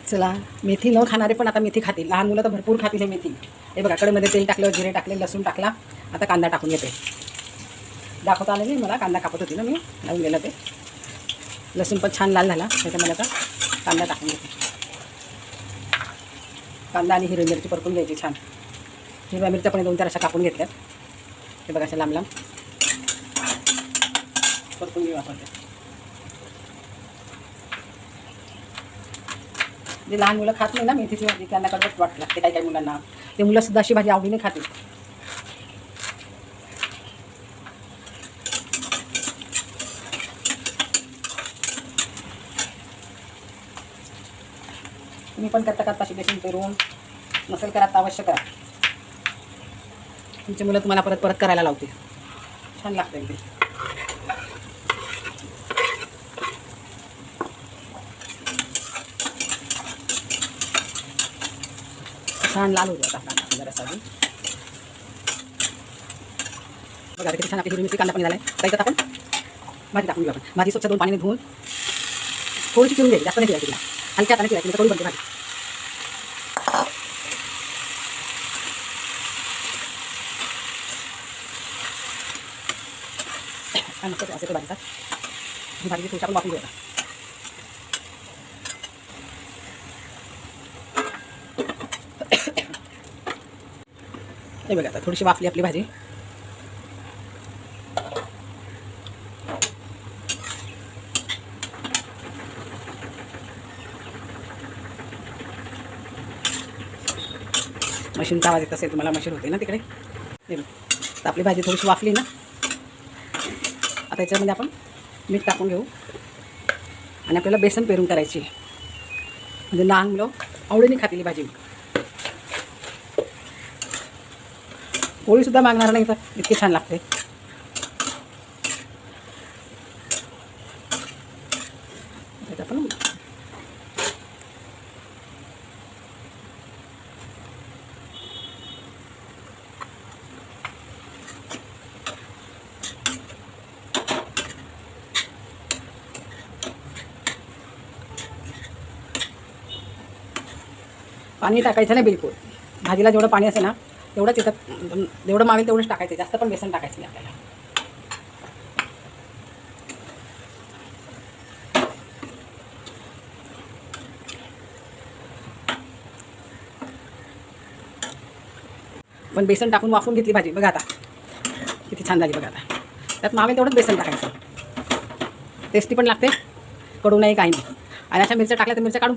चला, मेथी न खाणारे पण आता मेथी खातील. लहान मुलं तर भरपूर खातील हे मेथी. हे बघा, कढईमध्ये तेल टाकलं, जिरे टाकले, लसूण टाकला. आता कांदा टाकून घेते. दाखवता आलं नाही मला, कांदा कापत होती ना मी, लावून गेलं ते. लसूण पण छान लाल झाला, त्याच्यामध्ये आता कांदा टाकून घेते. कांदा आणि हिरवी मिरची परतून घ्यायची छान. हिरव्या मिरच्या पण 2-4 अशा कापून घेतल्यात. हे बघा, अशा लांब लांब परतून घेऊ आपण. जे लहान मुलं खात नाही ना मेथीची भाजी, त्यांना कडवट वाटत लागते काही काही मुलांना. ते मुलंसुद्धा अशी भाजी आवडीने खातील. तुम्ही पण करता अशी बेसन पेरून, नसेल करा तर अवश्य करा. तुमची मुलं तुम्हाला परत परत करायला लावतील. छान लागते ते. छान लाल होते आता आपला जरासा अजून. बघा किती छान आपली हिरवी मिरची, कांदा पण झाला आहे. त्याच्यात आपण भाजी टाकून घेऊ. आपण भाजी स्वच्छ 2 पाण्याने धुवून थोडीशी चिरून घ्यायची, जास्त नाही ठेवायची तिला. हलक्या हाताने ठेवायची, थोडी बनते भाजी. मस्त असे तो भाजीचा भाजी थोडी आपण वापरून घेऊया. हे बघा, आता थोडीशी वाफली आपली भाजी. मशीनचा आवाज येत असेल तुम्हाला, मशीन होते ना तिकडे. हे तर आपली भाजी थोडीशी वाफली ना, आता याच्यामध्ये आपण मीठ टाकून घेऊ. आणि आपल्याला बेसन पेरून करायची, म्हणजे लहान मुलं आवडीने खातील ही भाजी. पोळीसुद्धा मागणार नाही तर इतकी छान लागते. आपण पाणी टाकायचं नाही बिलकुल. भाजीला जेवढं पाणी असेल ना तेवढंच येतात, जेवढं मावेल तेवढंच टाकायचं, जास्त पण बेसन टाकायचं नाही आपल्याला. पण बेसन टाकून वाफवून घेतली भाजी. बघा आता किती छान झाली. बघा आता त्यात मावेल तेवढंच बेसन टाकायचं. टेस्टी पण लागते, कडू नाही काही नाही. आणि अशा मिरच्या टाकल्या तर मिरच्या काढून